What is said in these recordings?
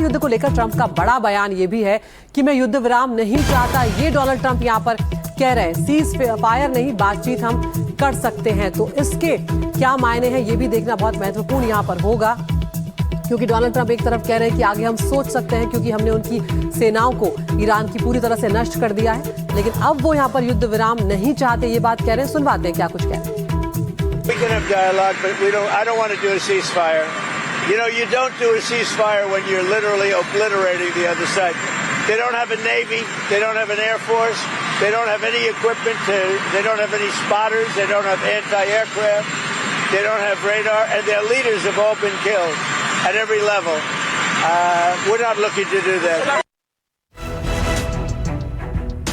युद्ध को लेकर ट्रंप का बड़ा बयान ये भी है कि मैं युद्ध विराम नहीं चाहता। ये डोनाल्ड ट्रंप यहाँ पर कह रहे हैं, सीज फायर नहीं, बातचीत हम कर सकते हैं। तो इसके क्या मायने हैं ये भी देखना बहुत महत्वपूर्ण यहाँ पर होगा, क्योंकि डोनाल्ड ट्रंप एक तरफ कह रहे हैं कि आगे हम सोच सकते हैं क्योंकि हमने उनकी सेनाओं को ईरान की पूरी तरह से नष्ट कर दिया है, लेकिन अब वो यहाँ पर युद्ध विराम नहीं चाहते, ये बात कह रहे हैं। सुनवाते हैं क्या कुछ कह रहे हैं। We can have dialogue, but I don't want to do a ceasefire. You know, you don't do a ceasefire when you're literally obliterating the other side. They don't have a navy. They don't have an air force. They don't have any equipment. They don't have any spotters. They don't have anti-aircraft. They don't have radar. And their leaders have all been killed at every level. We're not looking to do that.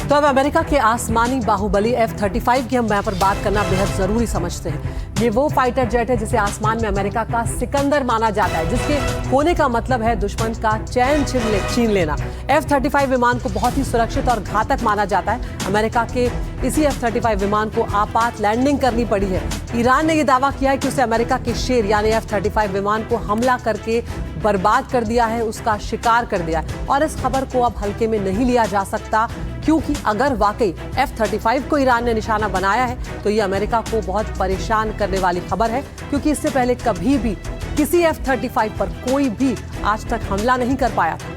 तो अब America के आसमानी Baahubali F-35 की हम यहाँ पर बात करना बेहद जरूरी समझते हैं। ये वो फाइटर जेट है जिसे आसमान में अमेरिका का सिकंदर माना जाता है, जिसके होने का मतलब है दुश्मन का चैन छीन लेना। F-35 विमान को बहुत ही सुरक्षित और घातक माना जाता है। अमेरिका के इसी F-35 विमान को आपात लैंडिंग करनी पड़ी है। ईरान ने यह दावा किया है कि उसे अमेरिका के शेर यानी F-35 विमान को हमला करके बर्बाद कर दिया है, उसका शिकार कर दिया है। और इस खबर को अब हल्के में नहीं लिया जा सकता, क्योंकि अगर वाकई F-35 को ईरान ने निशाना बनाया है तो ये अमेरिका को बहुत परेशान करने वाली खबर है, क्योंकि इससे पहले कभी भी किसी F-35 पर कोई भी आज तक हमला नहीं कर पाया था।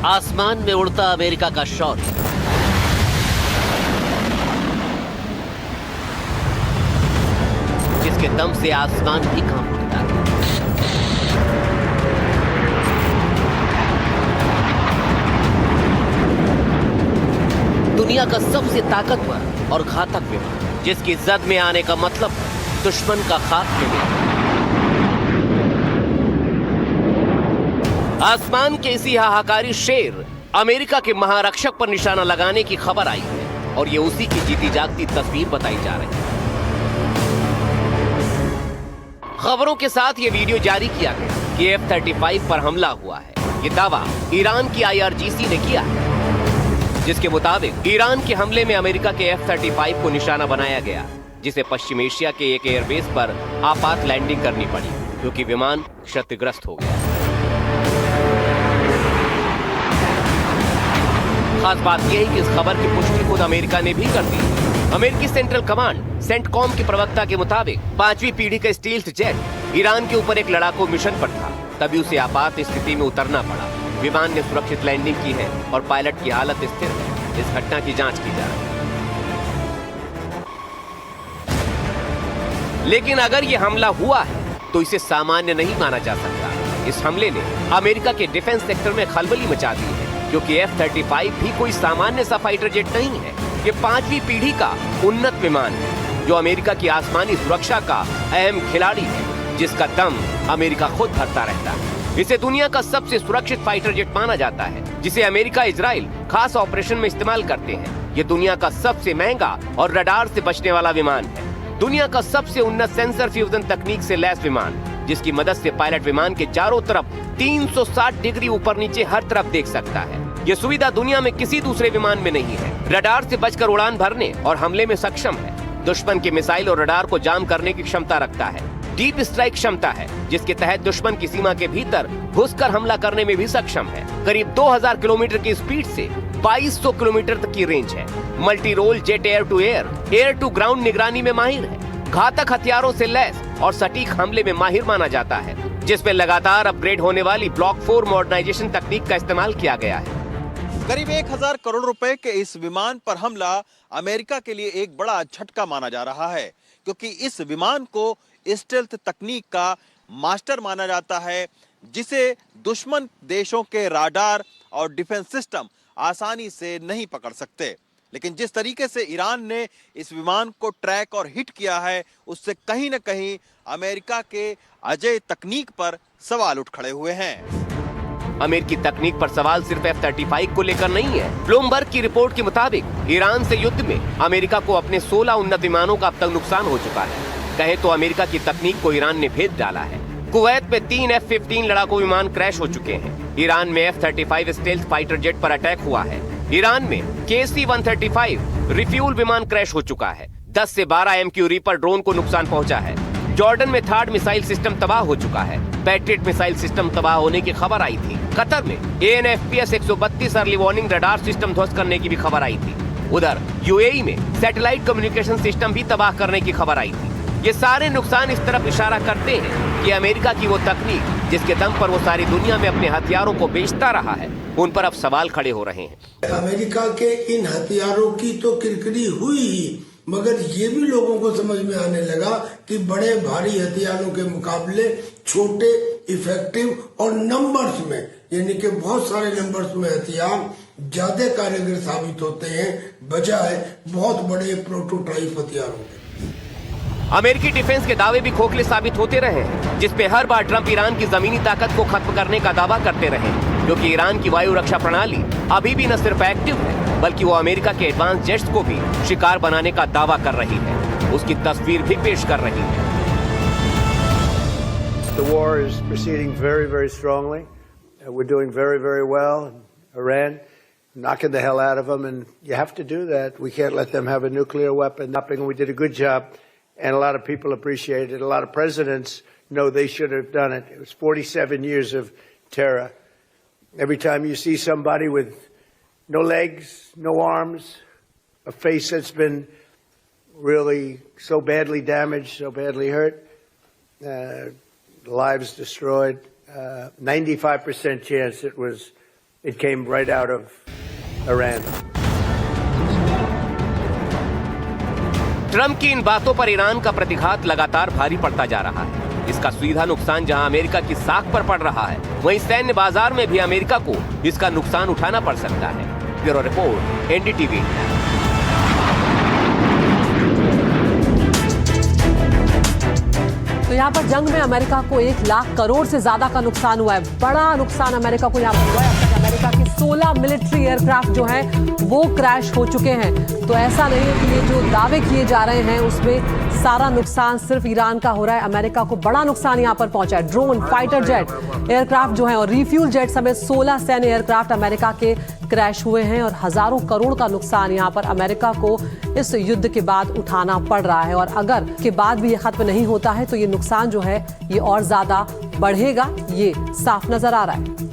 आसमान में उड़ता अमेरिका का शौर्य, जिसके दम से आसमान भी कांप उठता है। दुनिया का सबसे ताकतवर और घातक विमान, जिसकी जद में आने का मतलब दुश्मन का खात्मे में। आसमान के इसी हाहाकारी शेर अमेरिका के महारक्षक पर निशाना लगाने की खबर आई है, और ये उसी की जीती जागती तस्वीर बताई जा रही है। खबरों के साथ ये वीडियो जारी किया गया कि F-35 पर हमला हुआ है। ये दावा ईरान की IRGC ने किया है, जिसके मुताबिक ईरान के हमले में अमेरिका के F-35 को निशाना बनाया गया, जिसे पश्चिम एशिया के एक एयरबेस पर आपात लैंडिंग करनी पड़ी, क्योंकि विमान क्षतिग्रस्त हो गया। खास बात यह है कि इस खबर की पुष्टि खुद अमेरिका ने भी कर दी। अमेरिकी सेंट्रल कमांड सेंटकॉम के प्रवक्ता के मुताबिक 5वीं पीढ़ी का स्टील्थ जेट ईरान के ऊपर एक लड़ाकू मिशन पर था, तभी उसे आपात स्थिति में उतरना पड़ा। विमान ने सुरक्षित लैंडिंग की है और पायलट की हालत स्थिर है। इस घटना की जांच की जा रही है। लेकिन अगर ये हमला हुआ है तो इसे सामान्य नहीं माना जा सकता। इस हमले ने अमेरिका के डिफेंस सेक्टर में खलबली मचा दी है, क्योंकि F-35 भी कोई सामान्य सा फाइटर जेट नहीं है। ये 5वीं पीढ़ी का उन्नत विमान है, जो अमेरिका की आसमानी सुरक्षा का अहम खिलाड़ी है, जिसका दम अमेरिका खुद भरता रहता है। इसे दुनिया का सबसे सुरक्षित फाइटर जेट माना जाता है, जिसे अमेरिका इजराइल खास ऑपरेशन में इस्तेमाल करते हैं। ये दुनिया का सबसे महंगा और रडार से बचने वाला विमान है। दुनिया का सबसे उन्नत सेंसर फ्यूजन तकनीक से लैस विमान, जिसकी मदद से पायलट विमान के चारों तरफ 360 डिग्री ऊपर नीचे हर तरफ देख सकता है। यह सुविधा दुनिया में किसी दूसरे विमान में नहीं है। रडार से बचकर उड़ान भरने और हमले में सक्षम है। दुश्मन के मिसाइल और रडार को जाम करने की क्षमता रखता है। डीप स्ट्राइक क्षमता है, जिसके तहत दुश्मन की सीमा के भीतर घुसकर हमला करने में भी सक्षम है। करीब 2000 किलोमीटर की स्पीड से 2200 किलोमीटर तक की रेंज है। Multi role jet air to ground निगरानी में माहिर है। घातक हथियारों से लैस और सटीक हमले में माहिर माना जाता है, जिसमें लगातार अपग्रेड होने वाली ब्लॉक 4 मॉडर्नाइजेशन तकनीक का इस्तेमाल किया गया है। करीब 1000 करोड़ रुपए के इस विमान पर हमला अमेरिका के लिए एक बड़ा झटका माना जा रहा है, क्योंकि इस विमान को स्टेल्थ तकनीक का मास्टर माना जाता है, जिसे दुश्मन देशों के राडार और डिफेंस सिस्टम आसानी से नहीं पकड़ सकते। लेकिन जिस तरीके से ईरान ने इस विमान को ट्रैक और हिट किया है, उससे कहीं न कहीं अमेरिका के अजेय तकनीक पर सवाल उठ खड़े हुए हैं। अमेरिकी तकनीक पर सवाल सिर्फ F-35 को लेकर नहीं है। ब्लूमबर्ग की रिपोर्ट के मुताबिक ईरान से युद्ध में अमेरिका को अपने 16 उन्नत विमानों का अब तक नुकसान हो चुका है। कहे तो अमेरिका की तकनीक को ईरान ने भेद डाला है। कुवैत में 3 F-15 लड़ाकू विमान क्रैश हो चुके हैं। ईरान में F-35 स्टेल्थ फाइटर जेट पर अटैक हुआ है। ईरान में KC-135 रिफ्यूल विमान क्रैश हो चुका है। 10 से 12 MQ रीपर ड्रोन को नुकसान पहुंचा है। जॉर्डन में थर्ड मिसाइल सिस्टम तबाह हो चुका है। पैट्रियट मिसाइल सिस्टम तबाह होने की खबर आई थी। कतर में AN/FPS 132 early warning radar system ध्वस्त करने की भी खबर आई थी। उधर UAE में सैटेलाइट कम्युनिकेशन सिस्टम भी तबाह करने की खबर आई थी। ये सारे नुकसान इस तरफ इशारा करते हैं कि अमेरिका की वो तकनीक जिसके दम पर वो सारी दुनिया में अपने हथियारों को बेचता रहा है, उन पर अब सवाल खड़े हो रहे हैं। अमेरिका के इन हथियारों की तो किरकिरी हुई ही, मगर ये भी लोगों को समझ में आने लगा कि बड़े भारी हथियारों के मुकाबले छोटे, इफेक्टिव और नंबर्स में, यानी कि बहुत सारे नंबर्स में हथियार ज्यादा कारगर साबित होते हैं बजाय बहुत बड़े प्रोटोटाइप हथियारों के। अमेरिकी डिफेंस के दावे भी खोखले साबित होते रहे हैं, जिसपे हर बार ट्रंप ईरान की जमीनी ताकत को खत्म करने का दावा करते रहे हैं, क्योंकि ईरान की वायु रक्षा प्रणाली अभी भी न सिर्फ एक्टिव है, बल्कि वो अमेरिका के एडवांस जेट्स को भी शिकार बनाने का दावा कर रही है। उसकी तस्वीर भी पेश कर रही है। The war is proceeding very, very strongly. We're doing very, very well. Iran, knocking the hell out of them, and you have to do that. We can't let them have a nuclear weapon. We did a good job. And a lot of people appreciate it. A lot of presidents know they should have done it. It was 47 years of terror. Every time you see somebody with no legs, no arms, a face that's been really so badly damaged, so badly hurt, lives destroyed, 95% chance it came right out of Iran. Trump की इन बातों पर Iran का प्रतिघात लगातार भारी पड़ता जा रहा है। इसका सीधा नुकसान जहां अमेरिका की साख पर पड़ रहा है, वहीं सैन्य बाजार में भी अमेरिका को इसका नुकसान उठाना पड़ सकता है। Bureau report, NDTV। तो यहाँ पर जंग में अमेरिका को 1 लाख करोड़ से ज्यादा का नुकसान हुआ है। बड़ा नुकसान अमेरिका को यहाँ पर हुआ है। अब तक अमेरिका के 16 मिलिट्री एयरक्राफ्ट जो हैं वो क्रैश हो चुके हैं। तो ऐसा नहीं है कि ये जो दावे किए जा रहे हैं उसमें सारा नुकसान सिर्फ ईरान का हो रहा है। अमेरिका को बड़ा नुकसान यहाँ पर पहुंचा है। ड्रोन, फाइटर जेट एयरक्राफ्ट जो हैं और रिफ्यूल जेट समेत 16 सैन्य एयरक्राफ्ट अमेरिका के क्रैश हुए हैं और हजारों करोड़ का नुकसान यहाँ पर अमेरिका को इस युद्ध के बाद उठाना पड़ रहा है। और अगर के बाद भी ये खत्म नहीं होता है तो ये नुकसान जो है ये और ज्यादा बढ़ेगा, ये साफ नजर आ रहा है।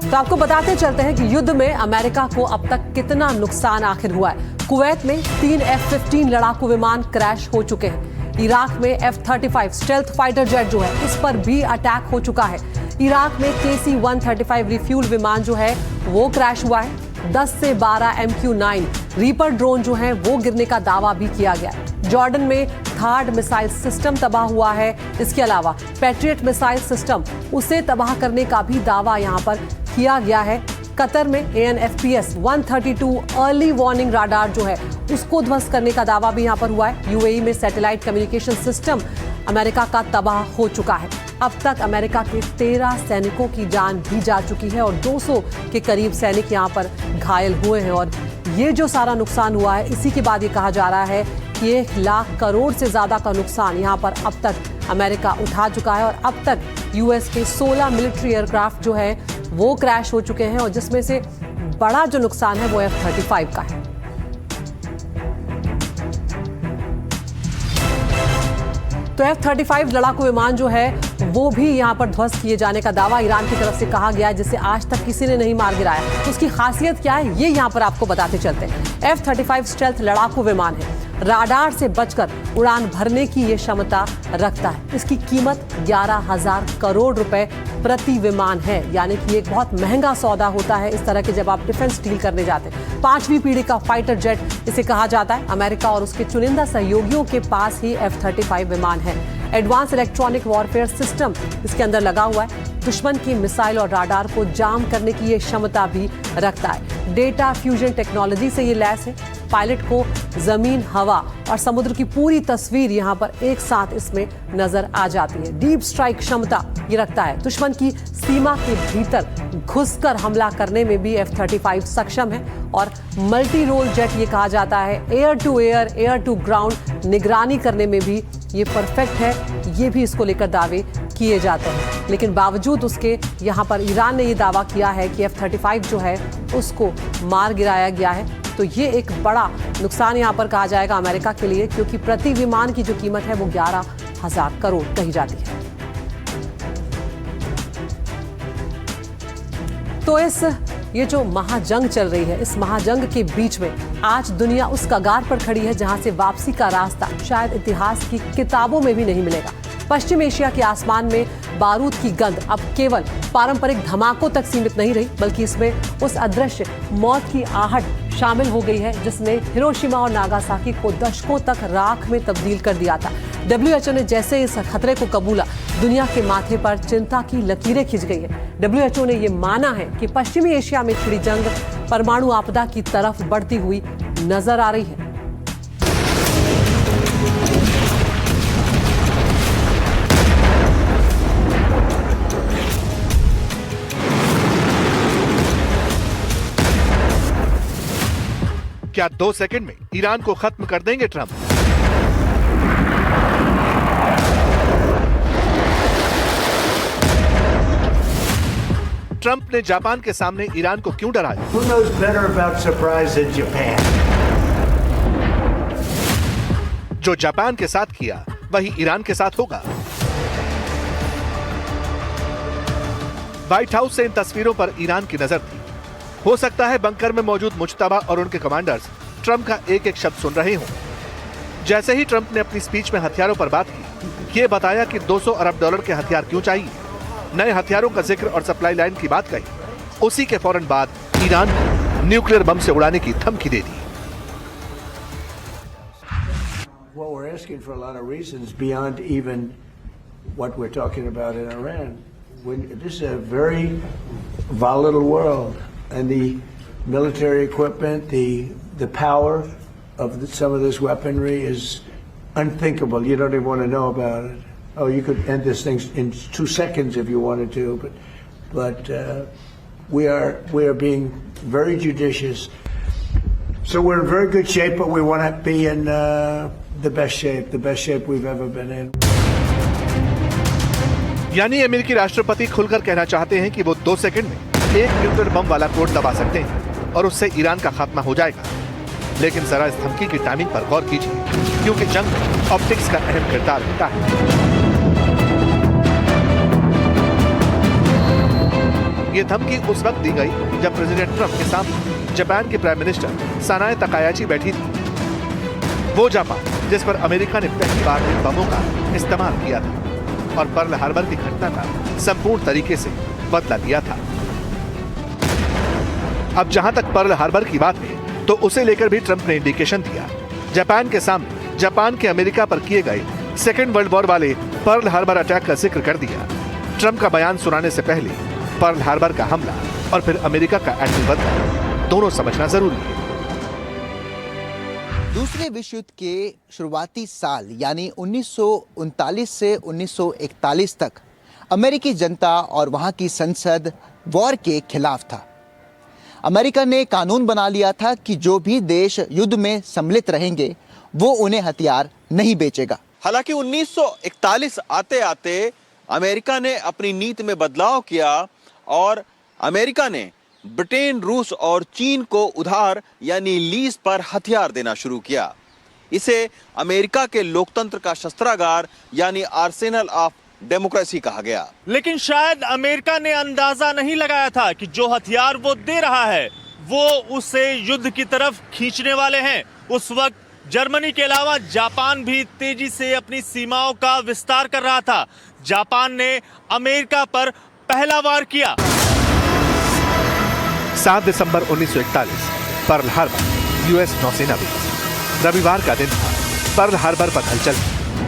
तो आपको बताते चलते हैं कि युद्ध में अमेरिका को अब तक कितना नुकसान आखिर हुआ है। कुवैत में 3 F-15 लड़ाकू विमान क्रैश हो चुके हैं। इराक में F-35 स्टेल्थ फाइटर जेट जो है उस पर भी अटैक हो चुका है। इराक में KC-135 रिफ्यूल विमान जो है वो क्रैश हुआ है। 10 से 12 MQ-9 रीपर ड्रोन जो है वो गिरने का दावा भी किया गया है। जॉर्डन में थर्ड मिसाइल सिस्टम तबाह हुआ है। इसके अलावा पैट्रियट मिसाइल सिस्टम उसे तबाह करने का भी दावा यहाँ पर किया गया है। कतर में AN/FPS 132 अर्ली वार्निंग रडार जो है उसको ध्वस्त करने का दावा भी यहाँ पर हुआ है। UAE में सैटेलाइट कम्युनिकेशन सिस्टम अमेरिका का तबाह हो चुका है। अब तक अमेरिका के 13 सैनिकों की जान भी जा चुकी है और 200 के करीब सैनिक यहाँ पर घायल हुए हैं। और ये जो सारा नुकसान हुआ है इसी के बाद ये कहा जा रहा है कि 1 लाख करोड़ से ज्यादा का नुकसान यहाँ पर अब तक अमेरिका उठा चुका है। और अब तक US के 16 मिलिट्री एयरक्राफ्ट जो है वो क्रैश हो चुके हैं और जिसमें से बड़ा जो नुकसान है वो F-35 का है। तो F-35 लड़ाकू विमान जो है वो भी यहाँ पर ध्वस्त किए जाने का दावा ईरान की तरफ से कहा गया है, जिसे आज तक किसी ने नहीं मार गिराया। तो उसकी खासियत क्या है ये यहाँ पर आपको बताते चलते हैं। F-35 स्टेल्थ लड़ाकू विमान है, राडार से बचकर उड़ान भरने की ये क्षमता रखता है। इसकी कीमत 11,000 करोड़ रुपए प्रति विमान है, यानी कि एक बहुत महंगा सौदा होता है इस तरह के जब आप डिफेंस डील करने जाते हैं। 5वीं पीढ़ी का फाइटर जेट इसे कहा जाता है। अमेरिका और उसके चुनिंदा सहयोगियों के पास ही F-35 विमान है। एडवांस इलेक्ट्रॉनिक वॉरफेयर सिस्टम इसके अंदर लगा हुआ है। दुश्मन की मिसाइल और राडार को जाम करने की ये क्षमता भी रखता है। डेटा फ्यूजन टेक्नोलॉजी से ये लैस है। पायलट को जमीन, हवा और समुद्र की पूरी तस्वीर यहां पर एक साथ इसमें नजर आ जाती है। डीप स्ट्राइक क्षमता ये रखता है। दुश्मन की सीमा के भीतर घुसकर हमला करने में भी F-35 सक्षम है और मल्टी रोल जेट ये कहा जाता है। Air to air, air to ground निगरानी करने में भी ये परफेक्ट है। ये भी इसको लेकर दावे किए जाते हैं, लेकिन बावजूद उसके यहाँ पर ईरान ने ये दावा किया है कि F-35 जो है उसको मार गिराया गया है। तो ये एक बड़ा नुकसान यहाँ पर कहा जाएगा अमेरिका के लिए, क्योंकि प्रति विमान की जो कीमत है वो 11,000 करोड़ कही जाती है। तो ये जो महाजंग चल रही है, इस महाजंग के बीच में आज दुनिया उस कगार पर खड़ी है जहां से वापसी का रास्ता शायद इतिहास की किताबों में भी नहीं मिलेगा। पश्चिम एशिया के आसमान में बारूद की गंध अब केवल पारंपरिक धमाकों तक सीमित नहीं रही, बल्कि इसमें उस अदृश्य मौत की आहट शामिल हो गई है जिसने हिरोशिमा और नागासाकी को दशकों तक राख में तब्दील कर दिया था। WHO ने जैसे इस खतरे को कबूला, दुनिया के माथे पर चिंता की लकीरें खिंच गई है। WHO ने यह माना है कि पश्चिमी एशिया में छिड़ी जंग परमाणु आपदा की तरफ बढ़ती हुई नजर आ रही है। क्या 2 सेकंड में ईरान को खत्म कर देंगे ट्रंप? ट्रंप ने जापान के सामने ईरान को क्यों डराया? Who knows better about surprise than Japan? जो जापान के साथ किया वही ईरान के साथ होगा। व्हाइट हाउस से इन तस्वीरों पर ईरान की नजर थी। हो सकता है बंकर में मौजूद मुज्तबा और उनके कमांडर्स ट्रंप का एक एक शब्द सुन रहे हों। जैसे ही ट्रंप ने अपनी स्पीच में हथियारों पर बात की, ये बताया कि $200 अरब के हथियार क्यों चाहिए, नए हथियारों का जिक्र और सप्लाई लाइन की बात कही। उसी के फौरन बाद ईरान को न्यूक्लियर बम से उड़ाने की धमकी दे दी। Well, we're asking for a lot of reasons beyond even what we're talking about in Iran. This is a very volatile world, and the military equipment, the power of some of this weaponry is unthinkable. You don't even want to know about it. Oh, you could end this thing in 2 seconds if you wanted to, but we are being very judicious. So we're in very good shape, but we want to be in the best shape we've ever been in. यानी अमेरिकी राष्ट्रपति खुलकर कहना चाहते हैं कि वो 2 second में एक न्यूक्लियर बम वाला कोड दबा सकते हैं और उससे ईरान का खात्मा हो जाएगा। लेकिन जरा इस धमकी की टाइमिंग पर गौर कीजिए, क्योंकि जंग में ऑप्टिक्स का अहम किरदार होता है। ये धमकी उस वक्त दी गई जब प्रेसिडेंट ट्रंप के सामने जापान के प्राइम मिनिस्टर सनाए तकायाची बैठी थी। वो जापान जिस पर अमेरिका ने पहली बार इन बमों का इस्तेमाल किया था और पर्ल हार्बर की घटना का संपूर्ण तरीके से बदला लिया था। अब जहां तक पर्ल हार्बर की बात है, तो उसे लेकर भी ट्रंप ने इंडिकेशन दिया। जापान के सामने जापान के अमेरिका पर किए गए सेकेंड वर्ल्ड वॉर वाले पर्ल हार्बर अटैक का जिक्र कर दिया। ट्रंप का बयान सुनाने से पहले पर्ल हार्बर का हमला और फिर अमेरिका का एटमी बदला दोनों समझना जरूरी है। दूसरे विश्व युद्ध के शुरुआती साल यानी 1939 से 1941 तक अमेरिकी जनता और वहां की संसद वॉर के खिलाफ था। अमेरिका ने कानून बना लिया था कि जो भी देश युद्ध में सम्मिलित रहेंगे वो उन्हें हथियार नहीं बेचेगा। हालांकि 1941 आते आते अमेरिका ने अपनी नीति में बदलाव किया और अमेरिका ने ब्रिटेन, रूस और चीन को उधार यानी लीज पर हथियार देना शुरू किया। इसे अमेरिका के लोकतंत्र का शस्त्रागार यानी आर्सेनल ऑफ डेमोक्रेसी कहा गया। लेकिन शायद अमेरिका ने अंदाजा नहीं लगाया था कि जो हथियार वो दे रहा है वो उसे युद्ध की तरफ खींचने वाले हैं। उस वक्त जर्मनी के अलावा जापान भी तेजी से अपनी सीमाओं का विस्तार कर रहा था। जापान ने अमेरिका पर पहला वार किया। 7 दिसंबर 1941 पर्ल हार्बर यूएस नौसेना बेस। रविवार का दिन था। पर्ल हार्बर पर हलचल।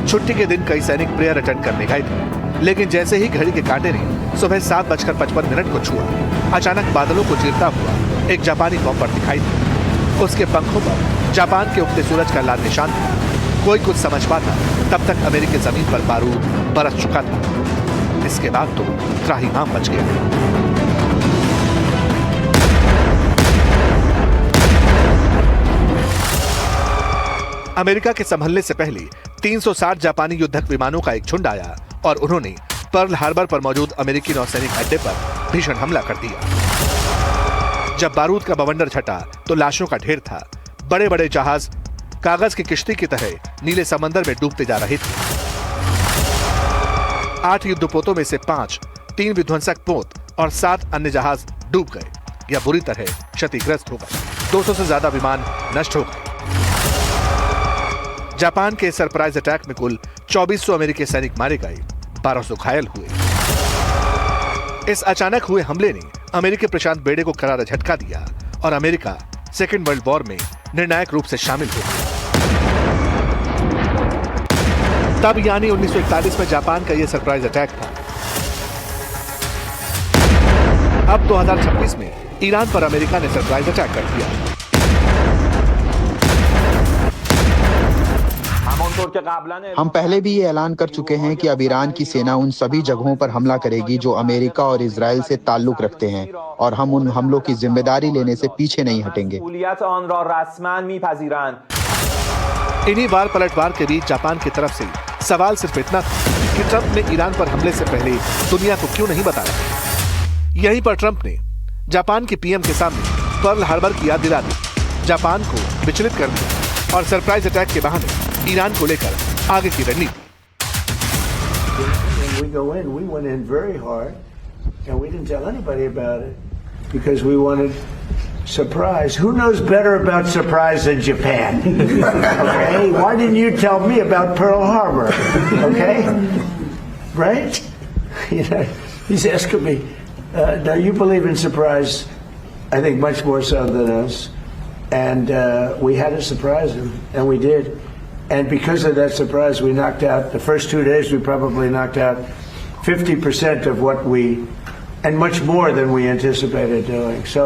छुट्टी के दिन कई सैनिक प्रेयर अटेंड करने गए थे, लेकिन जैसे ही घड़ी के कांटे ने सुबह 7:55 को छुआ, अचानक बादलों को चीरता हुआ एक जापानी बॉम्बर दिखाई दिया। उसके पंखों पर जापान के उगते सूरज का लाल निशान था। कोई कुछ समझ पाता तब तक अमेरिकी जमीन पर बारूद बरस चुका था। इसके बाद तो त्राहिमाम मच गया। अमेरिका के संभलने से पहले 360 जापानी युद्धक विमानों का एक झुंड आया और उन्होंने पर्ल हार्बर पर मौजूद अमेरिकी नौसैनिक अड्डे पर भीषण हमला कर दिया। जब बारूद का बवंडर छटा तो लाशों का ढेर था। बड़े बड़े जहाज कागज की किश्ती की तरह नीले समंदर में डूबते जा रहे थे। 8 युद्धपोतों में से 5, 3 विध्वंसक पोत और 7 अन्य जहाज डूब गए या बुरी तरह क्षतिग्रस्त हो गए। 200 से ज्यादा विमान नष्ट हो गए। जापान के सरप्राइज अटैक में कुल 2400 अमेरिकी सैनिक मारे गए, 1200 घायल हुए। इस अचानक हुए हमले ने अमेरिकी प्रशांत बेड़े को करारा झटका दिया और अमेरिका सेकेंड वर्ल्ड वॉर में निर्णायक रूप से शामिल हो गया। तब यानी 1941 में जापान का यह सरप्राइज अटैक था। अब 2026 में ईरान पर अमेरिका ने सरप्राइज अटैक कर दिया। हम पहले भी ये ऐलान कर चुके हैं कि अब ईरान की सेना उन सभी जगहों पर हमला करेगी जो अमेरिका और इजराइल से ताल्लुक रखते हैं और हम उन हमलों की जिम्मेदारी लेने से पीछे नहीं हटेंगे। इन्हीं वार पलटवार के बीच जापान की तरफ से सवाल सिर्फ इतना था कि ट्रंप ने ईरान पर हमले से पहले दुनिया को क्यों नहीं बताया। यहीं पर ट्रंप ने जापान के पीएम के सामने पर्ल हार्बर की याद दिला दी, जापान को विचलित कर दिया और सरप्राइज अटैक के बहाने ईरान को लेकर आगे की रणनीति। When we go in, we went in very hard, and we didn't tell anybody about it because we wanted surprise. Who knows better about surprise than Japan? Okay, why didn't you tell me about Pearl Harbor? Okay, right? You know, he's asking me. Now you believe in surprise, I think much more so than us, and we had to surprise him, and we did. And because of that surprise, we knocked out, the first 2 days, we probably knocked out 50% of what we, and much more than we anticipated doing. So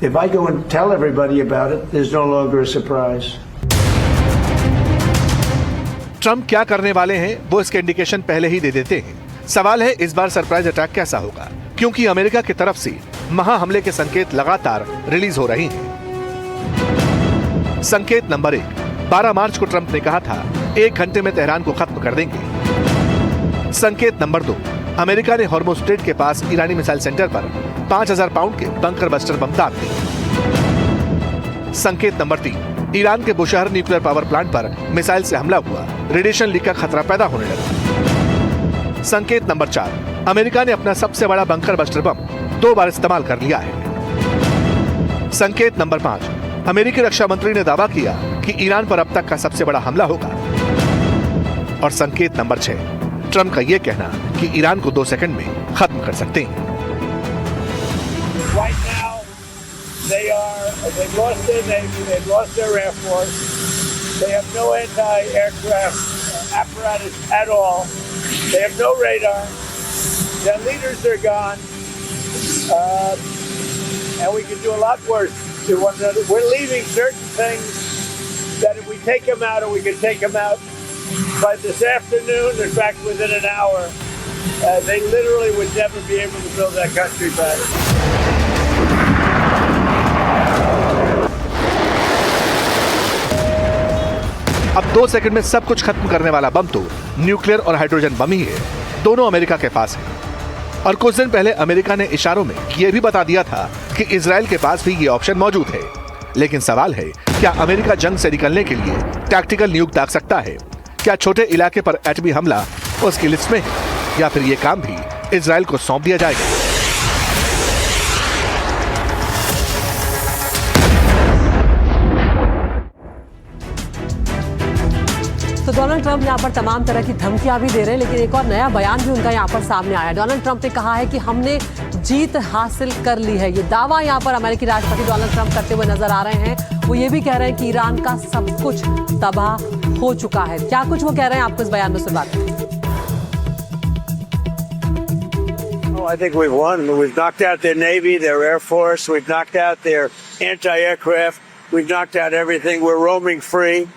if I go and tell everybody about it, there's no longer a surprise. Trump क्या करने वाले हैं वो इसके indication पहले ही दे देते हैं। सवाल है इस बार सरप्राइज अटैक कैसा होगा, क्योंकि अमेरिका की तरफ से महा हमले के संकेत लगातार रिलीज हो रहे हैं। संकेत नंबर 1, 12 मार्च को ट्रंप ने कहा था 1 घंटे में तेहरान को खत्म कर देंगे। संकेत नंबर 2, अमेरिका ने हॉर्मुज़ स्ट्रेट के पास ईरानी मिसाइल सेंटर पर 5000 पाउंड के बंकर बस्टर बम दाग दिए। संकेत नंबर 3, ईरान के बुशहर न्यूक्लियर पावर प्लांट पर मिसाइल से हमला हुआ, रेडिएशन लीक का खतरा पैदा होने लगा। संकेत नंबर 4, अमेरिका ने अपना सबसे बड़ा बंकर बस्टर बम 2 बार इस्तेमाल कर लिया है। संकेत नंबर 5, अमेरिकी रक्षा मंत्री ने दावा किया कि ईरान पर अब तक का सबसे बड़ा हमला होगा। और संकेत नंबर 6, ट्रंप का यह कहना कि ईरान को 2 सेकंड में खत्म कर सकते हैं। Right now, they've lost their Navy, they've lost their Air Force, they have no anti-aircraft apparatus at all, they have no radar, their leaders are gone, and we can do a lot worse to one another. We're leaving certain things that if we take them out, or we can take them out by this afternoon, in fact within an hour, they literally would never be able to build that country back. अब 2 second में सब कुछ खत्म करने वाला बम तो nuclear और hydrogen bomb ही है। दोनों अमेरिका के पास है। और कुछ दिन पहले अमेरिका ने इशारों में यह भी बता दिया था कि इजराइल के पास भी ये ऑप्शन मौजूद है। लेकिन सवाल है, क्या अमेरिका जंग से निकलने के लिए टैक्टिकल न्यूक दाग सकता है? क्या छोटे इलाके पर एटमी हमला उसकी लिस्ट में है, या फिर यह काम भी इजराइल को सौंप दिया जाएगा? तो डोनाल्ड ट्रंप यहाँ पर तमाम तरह की धमकियां भी दे रहे हैं, लेकिन एक और नया बयान भी उनका यहाँ पर सामने आया। डोनाल्ड ट्रंप ने कहा है कि हमने जीत हासिल कर ली है। ये दावा यहाँ पर अमेरिकी राष्ट्रपति डोनाल्ड ट्रंप करते हुए नजर आ रहे हैं। वो ये भी कह रहे हैं कि ईरान का सब कुछ तबाह हो चुका है। क्या कुछ वो कह रहे हैं, आपको इस बयान में सुनवाते हैं। I think we've won. We've knocked out their Navy, their Air Force. We've knocked out their anti-aircraft We've knocked out everything. We're roaming free.